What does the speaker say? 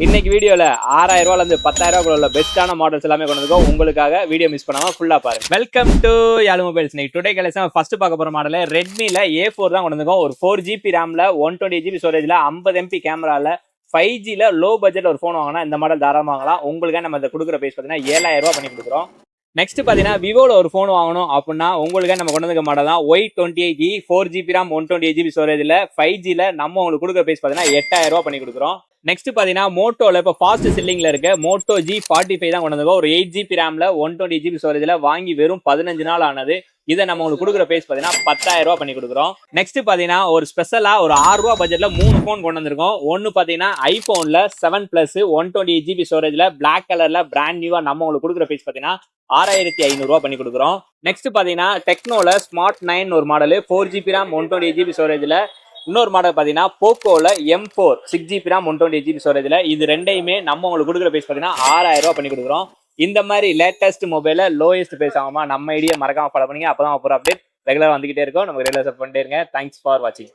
இன்னைக்கு வீடியோல 6000 ரூபாயில இருந்து 10,000 ரூபாய் உள்ள பெஸ்டான மாடல்ஸ் எல்லாமே கொண்டு வந்திருக்கோம். உங்களுக்காக வீடியோ மிஸ் பண்ணாம ஃபுல்லா பாருங்க. Welcome to Yarl mobiles. இன்னைக்கு டுடே கலெக்ஷன் ஃபர்ஸ்ட் பார்க்க போற மாடல் ரெட்மில A4 தான் கொண்டு வந்திருக்கோம். ஒரு 4GB ரேம்ல 128GB ஸ்டோரேஜ்ல 50MP கேமரால 5Gல லோ பட்ஜெட்ல ஒரு ஃபோன் வாங்கினா இந்த மாடல் தாராளமாக வாங்கலாம். உங்களுக்கு நம்ம இதை கொடுக்குற பிரைஸ் பார்த்தீங்கன்னா 7000 ரூபாய் பண்ணி கொடுக்குறோம். நெக்ஸ்ட் பார்த்தீங்கன்னா விவோல ஒரு ஃபோன் வாங்கணும் அப்படின்னா உங்களுக்கு நம்ம கொண்டு வந்த மாடல் தான் Y28E 4GB RAM 128GB ஸ்டோரேஜ்ல 5Gல நம்ம உங்களுக்கு கொடுக்குற பிரைஸ் பார்த்தீங்கன்னா 8000 ரூபாய் பண்ணி கொடுக்குறோம். நெக்ஸ்ட் பார்த்தீங்கன்னா மோட்டோல இப்போ ஃபாஸ்ட் செல்லிங்ல இருக்க மோட்டோ G45 தான் கொண்டு வந்திருக்கோம். ஒரு 8GB ரேம்ல 120GB ஸ்டோரேஜ்ல வாங்கி வெறும் 15 நாள் ஆனது. இதை நம்ம உங்களுக்கு கொடுக்குற பிரைஸ் பார்த்தீங்கன்னா 10,000 ரூபாய் பண்ணி கொடுக்குறோம். நெக்ஸ்ட் பார்த்தீங்கன்னா ஒரு ஸ்பெஷலா ஒரு 6 ரூபாய் பட்ஜெட்ல 3 ஃபோன் கொண்டு வந்திருக்கோம். ஒன்னு பார்த்தீங்கன்னா ஐபோன்ல 7 Plus 128GB ஸ்டோரேஜ்ல பிளாக் கலர்ல பிராண்ட் நியூவா நம்ம உங்களுக்கு கொடுக்குற பிரைஸ் பார்த்தீங்கன்னா 6500 ரூபாய் பண்ணி கொடுக்குறோம். நெக்ஸ்ட் பார்த்தீங்கன்னா டெக்னோல ஸ்மார்ட் 9 ஒரு மாடல் 4GB RAM 128GB ஸ்டோரேஜ்ல. இன்னொரு மாடல் பார்த்தீங்கன்னா போக்கோல M4 6GB RAM 128GB ஸ்டோரேஜ்ல. இது ரெண்டையுமே நம்ம உங்களுக்கு கொடுக்குற பிரைஸ் பார்த்தீங்கன்னா 6000 ரூபாய் பண்ணி கொடுக்குறோம். இந்த மாதிரி லேட்டஸ்ட் மொபைல லோயஸ்ட் பிரைஸ் ஆகுமா நம்ம ஐடியா மறக்காம ஃபாலோ பண்ணீங்க. அப்பதான் அப்புறம் அப்டேட் ரெகுலரா வந்துகிட்டே இருக்கும். நம்ம ரெகுலர் சப்போர்ட் பண்ணிட்டே இருங்க. தேங்க்ஸ் ஃபார் வாட்சிங்.